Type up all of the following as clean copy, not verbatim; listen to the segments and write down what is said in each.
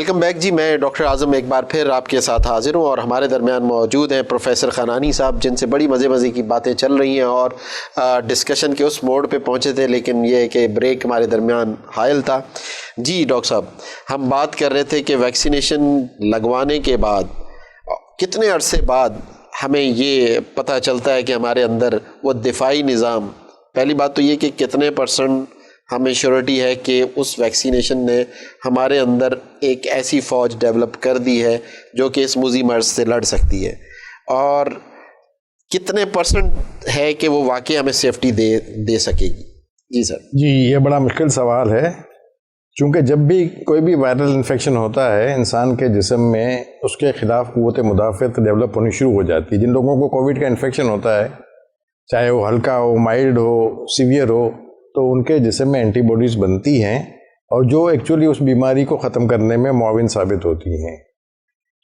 Welcome back جی. میں doctor اعظم ایک بار پھر آپ کے ساتھ حاضر ہوں اور ہمارے درمیان موجود ہیں پروفیسر خنانی صاحب، جن سے بڑی مزے کی باتیں چل رہی ہیں اور ڈسکشن کے اس موڑ پہ پہنچے تھے، لیکن یہ کہ بریک ہمارے درمیان حائل تھا. جی ڈاکٹر صاحب، ہم بات کر رہے تھے کہ ویکسینیشن لگوانے کے بعد کتنے عرصے بعد ہمیں یہ پتہ چلتا ہے کہ ہمارے اندر وہ دفاعی نظام، پہلی بات تو یہ کہ کتنے پرسنٹ ہمیں شیورٹی ہے کہ اس ویکسینیشن نے ہمارے اندر ایک ایسی فوج ڈیولپ کر دی ہے جو کہ اس موذی مرض سے لڑ سکتی ہے، اور کتنے پرسنٹ ہے کہ وہ واقعی ہمیں سیفٹی دے سکے گی؟ جی سر. جی یہ بڑا مشکل سوال ہے، چونکہ جب بھی کوئی بھی وائرل انفیکشن ہوتا ہے انسان کے جسم میں اس کے خلاف قوت مدافعت ڈیولپ ہونی شروع ہو جاتی ہے. جن لوگوں کو کووڈ کا انفیکشن ہوتا ہے، چاہے وہ ہلکا ہو، مائلڈ ہو، سیویئر ہو، تو ان کے جسم میں اینٹی باڈیز بنتی ہیں اور جو ایکچولی اس بیماری کو ختم کرنے میں معاون ثابت ہوتی ہیں.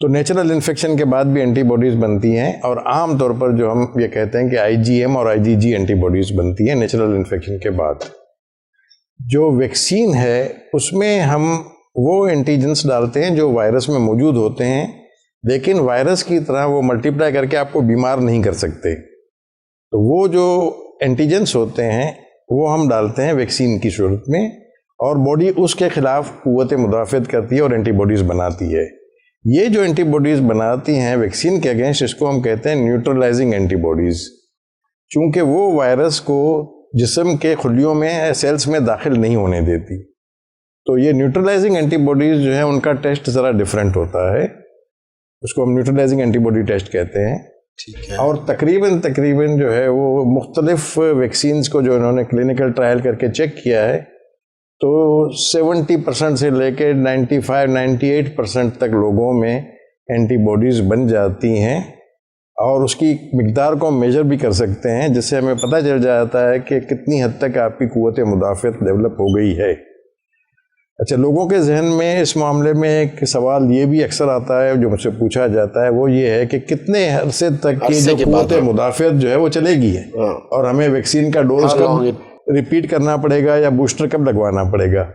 تو نیچرل انفیکشن کے بعد بھی اینٹی باڈیز بنتی ہیں، اور عام طور پر جو ہم یہ کہتے ہیں کہ آئی جی ایم اور آئی جی جی اینٹی باڈیز بنتی ہیں نیچرل انفیکشن کے بعد. جو ویکسین ہے اس میں ہم وہ اینٹیجنس ڈالتے ہیں جو وائرس میں موجود ہوتے ہیں، لیکن وائرس کی طرح وہ ملٹیپلائی کر کے آپ کو بیمار نہیں کر سکتے. تو وہ جو اینٹیجنس ہوتے ہیں وہ ہم ڈالتے ہیں ویکسین کی صورت میں، اور باڈی اس کے خلاف قوت مدافعت کرتی ہے اور اینٹی باڈیز بناتی ہے. یہ جو اینٹی باڈیز بناتی ہیں ویکسین کے اگینسٹ، اس کو ہم کہتے ہیں نیوٹرلائزنگ اینٹی باڈیز، چونکہ وہ وائرس کو جسم کے خلیوں میں سیلز میں داخل نہیں ہونے دیتی. تو یہ نیوٹرلائزنگ اینٹی باڈیز جو ہیں ان کا ٹیسٹ ذرا ڈیفرنٹ ہوتا ہے، اس کو ہم نیوٹرلائزنگ اینٹی باڈی ٹیسٹ کہتے ہیں. اور تقریباً جو ہے وہ مختلف ویکسینز کو جو انہوں نے کلینکل ٹرائل کر کے چیک کیا ہے، تو 70% سے لے کے 95-98% تک لوگوں میں اینٹی باڈیز بن جاتی ہیں، اور اس کی مقدار کو ہم میجر بھی کر سکتے ہیں، جس سے ہمیں پتہ چل جاتا ہے کہ کتنی حد تک آپ کی قوت مدافعت ڈیولپ ہو گئی ہے. اچھا، لوگوں کے ذہن میں اس معاملے میں ایک سوال یہ بھی اکثر آتا ہے جو مجھ سے پوچھا جاتا ہے، وہ یہ ہے کہ کتنے عرصے تک کی جو قوت مدافعت جو ہے وہ چلے گی ہے، اور ہمیں ویکسین کا ڈوز کب ریپیٹ کرنا پڑے گا یا بوسٹر کب لگوانا پڑے گا.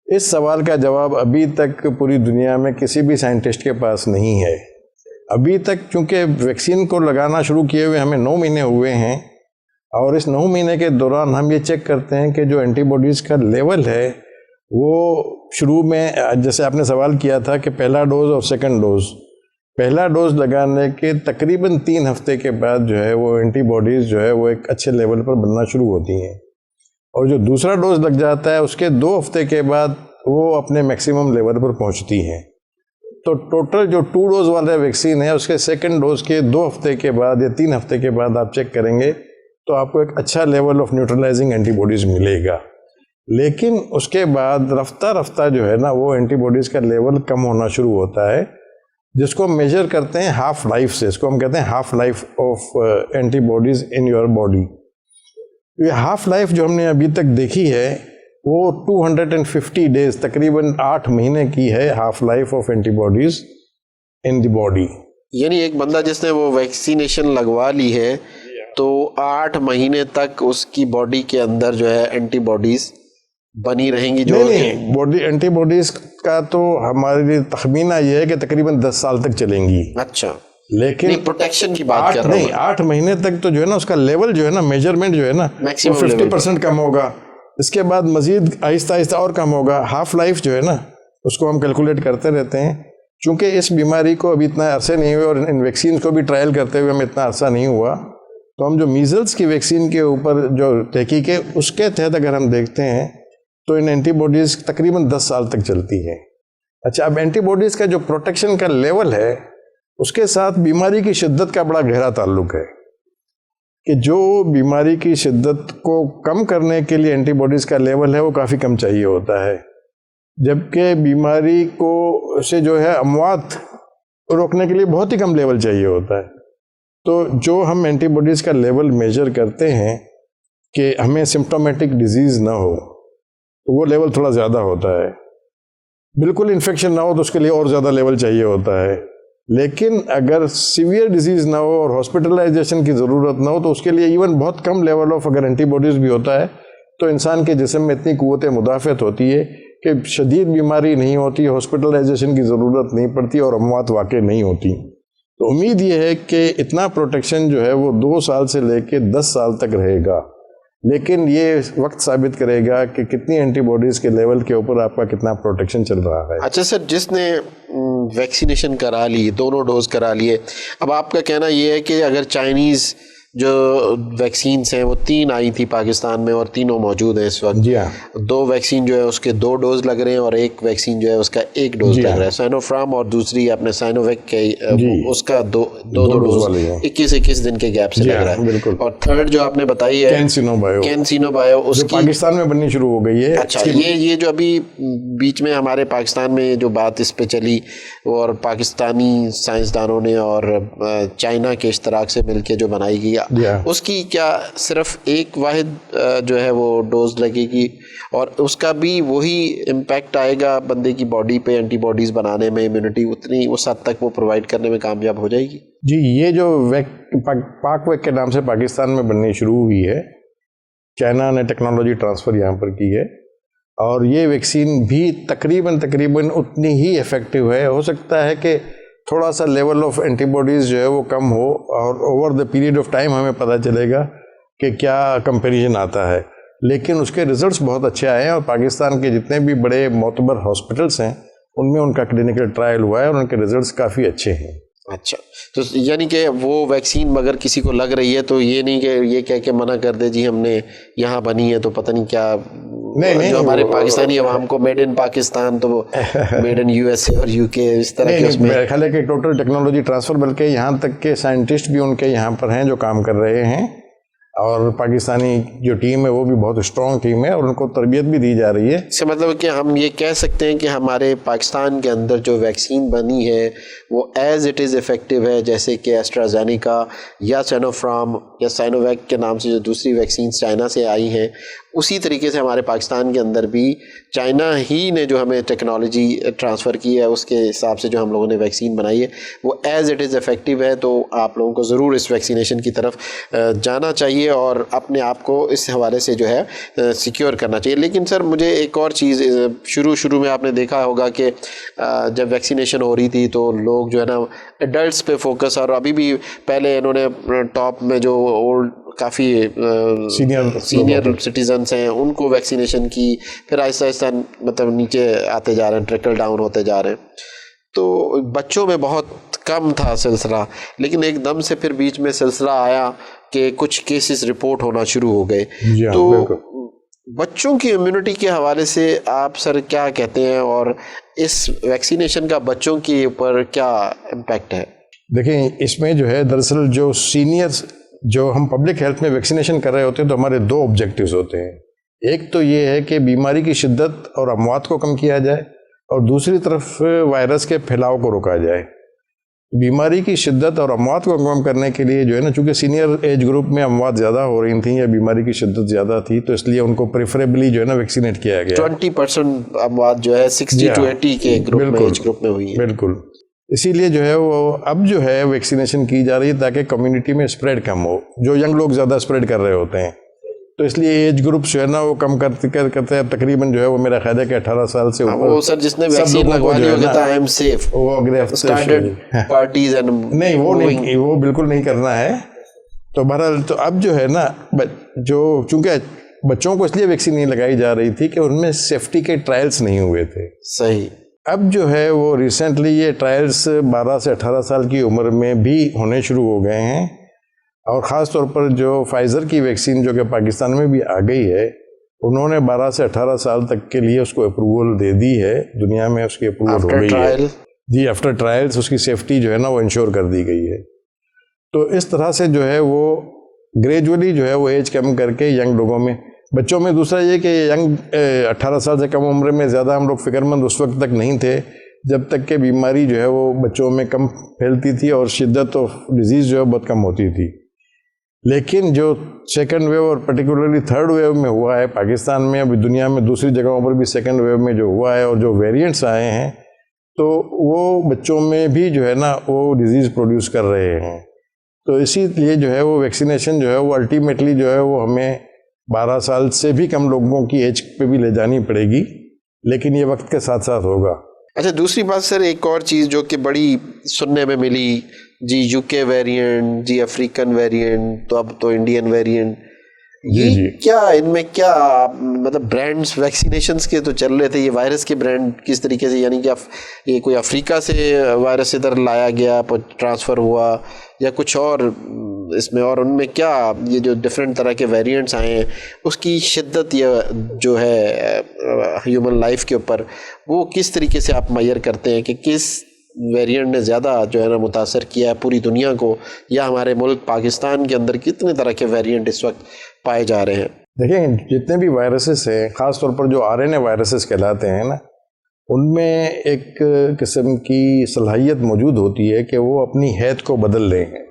اس سوال کا جواب ابھی تک پوری دنیا میں کسی بھی سائنٹسٹ کے پاس نہیں ہے. ابھی تک چونکہ ویکسین کو لگانا شروع کیے ہوئے ہمیں 9 مہینے ہوئے ہیں، اور اس 9 مہینے کے دوران ہم یہ چیک کرتے ہیں کہ جو اینٹی باڈیز کا لیول ہے وہ شروع میں، جیسے آپ نے سوال کیا تھا کہ پہلا ڈوز اور سیکنڈ ڈوز، پہلا ڈوز لگانے کے تقریباً 3 ہفتے کے بعد جو ہے وہ اینٹی باڈیز جو ہے وہ ایک اچھے لیول پر بننا شروع ہوتی ہیں، اور جو دوسرا ڈوز لگ جاتا ہے اس کے 2 ہفتے کے بعد وہ اپنے میکسیمم لیول پر پہنچتی ہیں. تو ٹوٹل جو 2 ڈوز والا ویکسین ہے اس کے سیکنڈ ڈوز کے 2 ہفتے کے بعد یا 3 ہفتے کے بعد آپ چیک کریں گے تو آپ کو ایک اچھا لیول آف نیوٹرلائزنگ اینٹی باڈیز ملے گا. لیکن اس کے بعد رفتہ جو ہے نا وہ اینٹی باڈیز کا لیول کم ہونا شروع ہوتا ہے، جس کو ہم میجر کرتے ہیں ہاف لائف سے. اس کو ہم کہتے ہیں half life of antibodies in your body. یہ ہاف لائف جو ہم نے ابھی تک دیکھی ہے وہ 250 ڈیز، تقریباً 8 مہینے کی ہے half life of antibodies in the body. یعنی ایک بندہ جس نے وہ ویکسینیشن لگوا لی ہے تو 8 مہینے تک اس کی باڈی کے اندر جو ہے اینٹی باڈیز بنی رہیں گی. جو نہیں، باڈی اینٹی باڈیز کا تو ہمارے لیے تخمینہ یہ ہے کہ تقریباً 10 سال تک چلیں گی. اچھا، لیکن پروٹیکشن کی بات کر رہا ہوں. نہیں، 8 مہینے تک تو جو ہے نا اس کا لیول جو ہے نا میجرمنٹ جو ہے نا 50% کم ہوگا، اس کے بعد مزید آہستہ آہستہ اور کم ہوگا. ہاف لائف جو ہے نا اس کو ہم کیلکولیٹ کرتے رہتے ہیں، چونکہ اس بیماری کو ابھی اتنا عرصے نہیں ہوئے اور ان ویکسین کو بھی ٹرائل کرتے ہوئے ہمیں اتنا عرصہ نہیں ہوا. تو ہم جو میزلس کی ویکسین کے اوپر جو تحقیق ہے اس کے تحت اگر ہم دیکھتے ہیں تو ان اینٹی باڈیز تقریباً 10 سال تک چلتی ہیں. اچھا، اب اینٹی باڈیز کا جو پروٹیکشن کا لیول ہے اس کے ساتھ بیماری کی شدت کا بڑا گہرا تعلق ہے، کہ جو بیماری کی شدت کو کم کرنے کے لیے اینٹی باڈیز کا لیول ہے وہ کافی کم چاہیے ہوتا ہے، جبکہ بیماری کو سے جو ہے اموات روکنے کے لیے بہت ہی کم لیول چاہیے ہوتا ہے. تو جو ہم اینٹی باڈیز کا لیول میجر کرتے ہیں کہ ہمیں سمپٹومیٹک ڈیزیز نہ ہو تو وہ لیول تھوڑا زیادہ ہوتا ہے. بالکل انفیکشن نہ ہو تو اس کے لیے اور زیادہ لیول چاہیے ہوتا ہے. لیکن اگر سیویئر ڈیزیز نہ ہو اور ہاسپٹلائزیشن کی ضرورت نہ ہو تو اس کے لیے ایون بہت کم لیول آف اگر اینٹی باڈیز بھی ہوتا ہے تو انسان کے جسم میں اتنی قوت مدافعت ہوتی ہے کہ شدید بیماری نہیں ہوتی, ہاسپٹلائزیشن کی ضرورت نہیں پڑتی اور اموات واقع نہیں ہوتی. تو امید یہ ہے کہ اتنا پروٹیکشن جو ہے وہ 2 سال سے لے کے 10 سال تک رہے گا, لیکن یہ وقت ثابت کرے گا کہ کتنی اینٹی باڈیز کے لیول کے اوپر آپ کا کتنا پروٹیکشن چل رہا ہے. اچھا سر, جس نے ویکسینیشن کرا لی, دونوں ڈوز کرا لیے, اب آپ کا کہنا یہ ہے کہ اگر چائنیز جو ویکسینس ہیں وہ 3 آئی تھی پاکستان میں اور تینوں موجود ہیں اس وقت, جی ہاں, 2 ویکسین جو ہے اس کے 2 ڈوز لگ رہے ہیں اور 1 ویکسین جو ہے اس کا 1 ڈوز لگ رہا ہے, سائنو فرام, اور دوسری اپنے سائنو ویک کے اس کا 2 ڈوز 21 دن کے گیپ سے لگ رہا ہے, اور تھرڈ جو آپ نے بتائی ہے کینسینو بایو, اس کی پاکستان میں بننی شروع ہو گئی ہے. اچھا, یہ جو ابھی بیچ میں ہمارے پاکستان میں جو بات اس پہ چلی اور پاکستانی سائنسدانوں نے اور چائنا کے اشتراک سے مل کے جو بنائی گئی, اس کی کیا صرف 1 واحد جو ہے وہ ڈوز لگے گی اور اس کا بھی وہی امپیکٹ آئے گا بندے کی باڈی پہ, اینٹی باڈیز بنانے میں, امیونٹی اتنی اس حد تک وہ پرووائڈ کرنے میں کامیاب ہو جائے گی؟ جی, یہ جو پاک ویک کے نام سے پاکستان میں بننی شروع ہوئی ہے, چائنا نے ٹیکنالوجی ٹرانسفر یہاں پر کی ہے, اور یہ ویکسین بھی تقریباً اتنی ہی افیکٹو ہے. ہو سکتا ہے کہ تھوڑا سا لیول آف اینٹی باڈیز جو ہے وہ کم ہو, اور over the period of time ہمیں پتہ چلے گا کہ کیا کمپیریزن آتا ہے, لیکن اس کے ریزلٹس بہت اچھے آئے ہیں, اور پاکستان کے جتنے بھی بڑے معتبر ہاسپٹلس ہیں ان میں ان کا کلینکل ٹرائل ہوا ہے اور ان کے ریزلٹس کافی اچھے ہیں. اچھا, تو یعنی کہ وہ ویکسین اگر کسی کو لگ رہی ہے تو یہ نہیں کہ یہ کہہ کے منع کر دے جی ہم نے یہاں بنی ہے تو پتہ نہیں کیا, نہیں, جو ہمارے پاکستانی عوام کو میڈ ان پاکستان تو وہ made in U S A اور یو کے اس طرح کے, اس میں میرا خیال ہے کہ ٹوٹل ٹیکنالوجی ٹرانسفر, بلکہ یہاں تک کہ سائنٹسٹ بھی ان کے یہاں پر ہیں جو کام کر رہے ہیں, اور پاکستانی جو ٹیم ہے وہ بھی بہت اسٹرانگ ٹیم ہے اور ان کو تربیت بھی دی جا رہی ہے. اس سے مطلب کہ ہم یہ کہہ سکتے ہیں کہ ہمارے پاکستان کے اندر جو ویکسین بنی ہے وہ ایز اٹ از افیکٹو ہے, جیسے کہ ایسٹرازینیکا یا سینوفرام یا سائنوویک کے نام سے جو دوسری ویکسینز چائنا سے آئی ہیں, اسی طریقے سے ہمارے پاکستان کے اندر بھی چائنا ہی نے جو ہمیں ٹیکنالوجی ٹرانسفر کی ہے اس کے حساب سے جو ہم لوگوں نے ویکسین بنائی ہے وہ ایز اٹ از افیکٹو ہے. تو آپ لوگوں کو ضرور اس ویکسینیشن کی طرف جانا چاہیے اور اپنے آپ کو اس حوالے سے جو ہے سیکیور کرنا چاہیے. لیکن سر مجھے ایک اور چیز, شروع میں آپ نے دیکھا ہوگا کہ جب ویکسینیشن ہو رہی تھی تو لوگ جو ہے نا ایڈلٹس پہ فوکس, اور ابھی بھی پہلے انہوں نے ٹاپ میں جو اولڈ کافی سینئر سٹیزنس ہیں ان کو ویکسینیشن کی, پھر آہستہ مطلب نیچے آتے جا رہے ہیں, ٹریکل ڈاؤن ہوتے جا رہے ہیں. تو بچوں میں بہت کم تھا سلسلہ, لیکن ایک دم سے پھر بیچ میں سلسلہ آیا کہ کچھ کیسز رپورٹ ہونا شروع ہو گئے. تو بچوں کی امیونٹی کے حوالے سے آپ سر کیا کہتے ہیں, اور اس ویکسینیشن کا بچوں کے اوپر کیا امپیکٹ ہے؟ دیکھیں, اس میں جو ہے دراصل جو سینئر جو ہم پبلک ہیلتھ میں ویکسینیشن کر رہے ہوتے ہیں تو ہمارے 2 آبجیکٹیوز ہوتے ہیں. ایک تو یہ ہے کہ بیماری کی شدت اور اموات کو کم کیا جائے, اور دوسری طرف وائرس کے پھیلاؤ کو روکا جائے. بیماری کی شدت اور اموات کو کم کرنے کے لیے جو ہے نا, چونکہ سینئر ایج گروپ میں اموات زیادہ ہو رہی تھیں یا بیماری کی شدت زیادہ تھی, تو اس لیے ان کو پریفریبلی جو ہے نا ویکسینیٹ کیا گیا. 20% اموات جو ہے 60 to 80 کے ایج گروپ میں ہوئی ہے. بالکل, اسی لیے جو ہے وہ اب جو ہے ویکسینیشن کی جا رہی ہے تاکہ کمیونٹی میں اسپریڈ کم ہو, جو ینگ لوگ زیادہ اسپریڈ کر رہے ہوتے ہیں, تو اس لیے ایج گروپ جو ہے نا وہ کم کرتے ہیں. اب تقریباً جو ہے وہ میرا خیال ہے کہ 18 سال سے اوپر وہ سر جس نے ویکسین لگوا لی ہوگا تھا ایم سیف, وہ اسٹارٹڈ پارٹیز نہیں, وہ بالکل نہیں کرنا ہے. تو بہرحال تو اب جو ہے نا جو چونکہ بچوں کو اس لیے ویکسین نہیں لگائی جا رہی تھی کہ ان میں سیفٹی کے ٹرائلز نہیں ہوئے تھے. صحیح. اب جو ہے وہ ریسنٹلی یہ ٹرائلز 12 سے 18 سال کی عمر میں بھی ہونے شروع ہو گئے ہیں, اور خاص طور پر جو فائزر کی ویکسین جو کہ پاکستان میں بھی آ گئی ہے, انہوں نے 12 سے 18 سال تک کے لیے اس کو اپروول دے دی ہے, دنیا میں اس کی اپروول ہو گئی ہے. جی, آفٹر ٹرائلز اس کی سیفٹی جو ہے نا وہ انشور کر دی گئی ہے. تو اس طرح سے جو ہے وہ گریجولی جو ہے وہ ایج کم کر کے ینگ لوگوں میں, بچوں میں دوسرا یہ کہ ینگ 18 سال سے کم عمر میں زیادہ ہم لوگ فکر مند اس وقت تک نہیں تھے جب تک کہ بیماری جو ہے وہ بچوں میں کم پھیلتی تھی اور شدت آف ڈیزیز جو ہے بہت کم ہوتی تھی. لیکن جو سیکنڈ ویو اور پرٹیکولرلی تھرڈ ویو میں ہوا ہے پاکستان میں, ابھی دنیا میں دوسری جگہوں پر بھی سیکنڈ ویو میں جو ہوا ہے اور جو ویریئنٹس آئے ہیں, تو وہ بچوں میں بھی جو ہے نا وہ ڈیزیز پروڈیوس کر رہے ہیں. تو اسی لیے جو ہے وہ ویکسینیشن جو ہے وہ الٹیمیٹلی جو ہے وہ ہمیں 12 سال سے بھی کم لوگوں کی ایج پہ بھی لے جانی پڑے گی, لیکن یہ وقت کے ساتھ ساتھ ہوگا. اچھا دوسری بات سر، ایک اور چیز جو کہ بڑی سننے میں ملی، جی یو کے ویریئنٹ، جی افریقن ویریئنٹ، تو اب تو انڈین ویریئنٹ، یہ کیا ان میں کیا مطلب برانڈز ویکسینیشنز کے تو چل رہے تھے، یہ وائرس کے برانڈ کس طریقے سے، یعنی کہ یہ کوئی افریقہ سے وائرس ادھر لایا گیا ٹرانسفر ہوا یا کچھ اور اس میں، اور ان میں کیا یہ جو ڈفرینٹ طرح کے ویریئنٹس آئے ہیں اس کی شدت یہ جو ہے ہیومن لائف کے اوپر وہ کس طریقے سے آپ میئر کرتے ہیں کہ کس ویریئنٹ نے زیادہ جو ہے نا متاثر کیا ہے پوری دنیا کو، یا ہمارے ملک پاکستان کے اندر کتنے طرح کے ویریئنٹ اس وقت پائے جا رہے ہیں؟ دیکھیں جتنے بھی وائرسز ہیں، خاص طور پر جو RNA وائرسز کہلاتے ہیں نا، ان میں ایک قسم کی صلاحیت موجود ہوتی ہے کہ وہ اپنی حیت کو بدل لیں گے.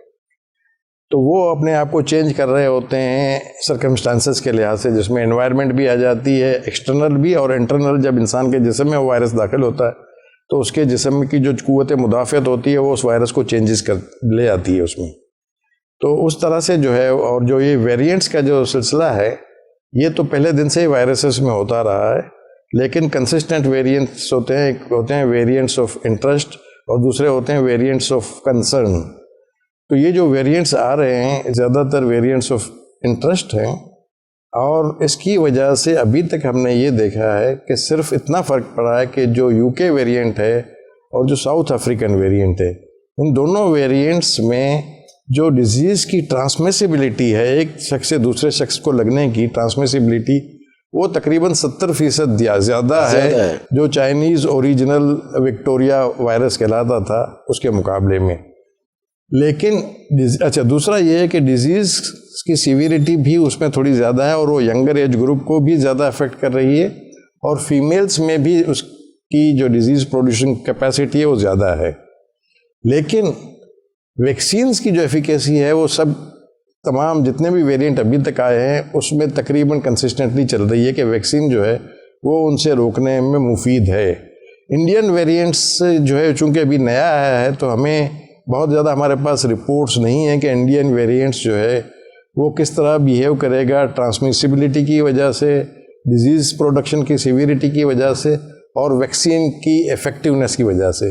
تو وہ اپنے آپ کو چینج کر رہے ہوتے ہیں سرکمسٹانسز کے لحاظ سے، جس میں انوائرمنٹ بھی آ جاتی ہے، ایکسٹرنل بھی اور انٹرنل. جب انسان کے جسم میں وائرس داخل ہوتا ہے تو اس کے جسم کی جو قوت مدافعت ہوتی ہے وہ اس وائرس کو چینجز کر لے آتی ہے اس میں. تو اس طرح سے جو ہے، اور جو یہ ویریئنٹس کا جو سلسلہ ہے یہ تو پہلے دن سے ہی وائرسز میں ہوتا رہا ہے، لیکن کنسسٹنٹ ویریئنٹس ہوتے ہیں. ایک ہوتے ہیں ویریئنٹس آف انٹرسٹ اور دوسرے ہوتے ہیں ویریئنٹس آف کنسرن. تو یہ جو ویریئنٹس آ رہے ہیں زیادہ تر ویریئنٹس آف انٹرسٹ ہیں، اور اس کی وجہ سے ابھی تک ہم نے یہ دیکھا ہے کہ صرف اتنا فرق پڑا ہے کہ جو UK ویریئنٹ ہے اور جو ساؤتھ افریقن ویریئنٹ ہے، ان دونوں ویریئنٹس میں جو ڈیزیز کی ٹرانسمیسیبلٹی ہے، ایک شخص سے دوسرے شخص کو لگنے کی ٹرانسمیسیبلٹی، وہ تقریباً 70% زیادہ ہے جو چائنیز اوریجنل وکٹوریا وائرس کہلاتا تھا اس کے مقابلے میں. لیکن اچھا دوسرا یہ ہے کہ ڈیزیز کی سیویریٹی بھی اس میں تھوڑی زیادہ ہے، اور وہ ینگر ایج گروپ کو بھی زیادہ افیکٹ کر رہی ہے، اور فیمیلز میں بھی اس کی جو ڈیزیز پروڈیوسنگ کیپیسٹی ہے وہ زیادہ ہے. لیکن ویکسینز کی جو ایفیکیسی ہے وہ سب تمام جتنے بھی ویریئنٹ ابھی تک آئے ہیں اس میں تقریباً کنسسٹنٹلی چل رہی ہے کہ ویکسین جو ہے وہ ان سے روکنے میں مفید ہے. انڈین ویریئنٹس جو ہے چونکہ ابھی نیا آیا ہے تو ہمیں بہت زیادہ ہمارے پاس رپورٹس نہیں ہیں کہ انڈین ویریئنٹس جو ہے وہ کس طرح بیہیو کرے گا ٹرانسمیسیبلٹی کی وجہ سے، ڈیزیز پروڈکشن کی سیویریٹی کی وجہ سے، اور ویکسین کی ایفیکٹونیس کی وجہ سے.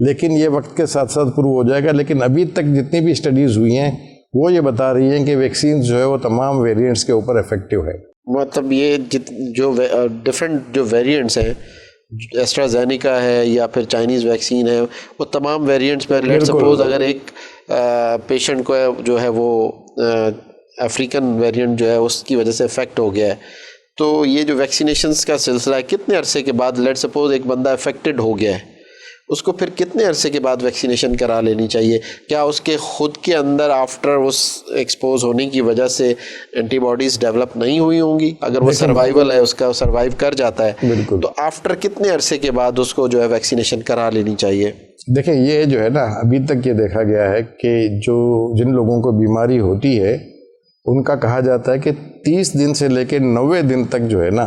لیکن یہ وقت کے ساتھ ساتھ پروو ہو جائے گا. لیکن ابھی تک جتنی بھی اسٹڈیز ہوئی ہیں وہ یہ بتا رہی ہیں کہ ویکسین جو ہے وہ تمام ویریئنٹس کے اوپر افیکٹو ہے. مطلب یہ جو ڈفرینٹ جو ویریئنٹس ہیں، ایسٹرازینیکا ہے یا پھر چائنیز ویکسین ہے، وہ تمام ویریئنٹس میں لیٹ سپوز اگر ایک پیشنٹ کو جو ہے وہ افریقن ویریئنٹ جو ہے اس کی وجہ سے افیکٹ ہو گیا ہے، تو یہ جو ویکسینیشنز کا سلسلہ ہے کتنے عرصے کے بعد، لیٹ سپوز ایک بندہ افیکٹڈ ہو گیا ہے اس کو پھر کتنے عرصے کے بعد ویکسینیشن کرا لینی چاہیے؟ کیا اس کے خود کے اندر آفٹر اس ایکسپوز ہونے کی وجہ سے اینٹی باڈیز ڈیولپ نہیں ہوئی ہوں گی؟ اگر وہ سروائیول ہے، اس کا سروائیو کر جاتا ہے، تو آفٹر کتنے عرصے کے بعد اس کو جو ہے ویکسینیشن کرا لینی چاہیے؟ دیکھیں یہ جو ہے نا ابھی تک یہ دیکھا گیا ہے کہ جن لوگوں کو بیماری ہوتی ہے ان کا کہا جاتا ہے کہ 30 دن سے لے کے 90 دن تک جو ہے نا،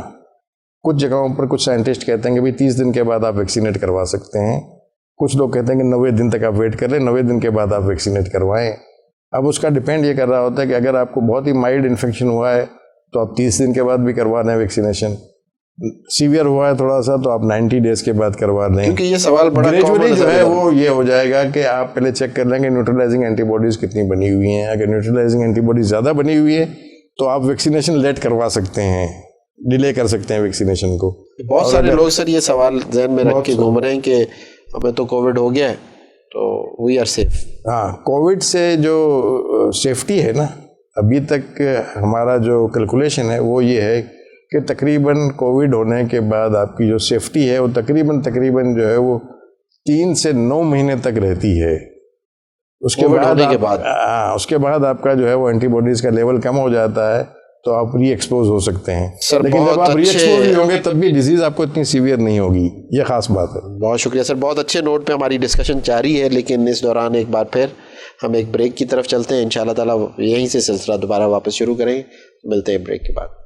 کچھ جگہوں پر کچھ سائنٹسٹ کہتے ہیں کہ 30 دن کے بعد آپ ویکسینیٹ کروا سکتے ہیں، کچھ لوگ کہتے ہیں کہ 90 دن تک آپ ویٹ کر لیں، 90 دن کے بعد آپ ویکسینیٹ کروائیں. اب اس کا ڈیپینڈ یہ کر رہا ہوتا ہے کہ اگر آپ کو بہت ہی مائلڈ انفیکشن ہوا ہے تو آپ 30 دن کے بعد بھی کروا لیں ویکسینیشن، سیویئر ہوا ہے تھوڑا سا تو آپ 90 ڈیز کے بعد کروا لیں. کیونکہ یہ سوال بڑا گریجولی جو ہے وہ یہ ہو جائے گا کہ آپ پہلے چیک کر لیں گے نیوٹرلائزنگ اینٹی باڈیز کتنی بنی ہوئی ہیں. اگر نیوٹرلائزنگ اینٹی باڈیز زیادہ بنی ہوئی ہے تو آپ ویکسینیشن لیٹ کروا سکتے ہیں، ڈیلے کر سکتے ہیں ویکسینیشن کو. بہت سارے لوگ سر یہ سوال ذہن میں رکھ کے گھوم رہے ہیں کہ ہمیں تو کووڈ ہو گیا ہے تو وی آر سیف. ہاں، کووڈ سے جو سیفٹی ہے نا، ابھی تک ہمارا جو کیلکولیشن ہے وہ یہ ہے کہ تقریباً کووڈ ہونے کے بعد آپ کی جو سیفٹی ہے وہ تقریباً جو ہے وہ 3 سے 9 مہینے تک رہتی ہے. اس کے بعد آپ کا جو ہے وہ اینٹی باڈیز کا لیول کم ہو جاتا ہے تو آپ ری ایکسپوز ہو سکتے ہیں. لیکن جب آپ ری ایکسپوز بھی ہوں گے تب بھی ڈیزیز آپ کو اتنی سیویئر نہیں ہوگی. یہ خاص بات ہے. بہت شکریہ سر. بہت اچھے نوٹ پہ ہماری ڈسکشن جاری ہے، لیکن اس دوران ایک بار پھر ہم ایک بریک کی طرف چلتے ہیں. انشاءاللہ تعالیٰ یہیں سے سلسلہ دوبارہ واپس شروع کریں. ملتے ہیں بریک کے بعد.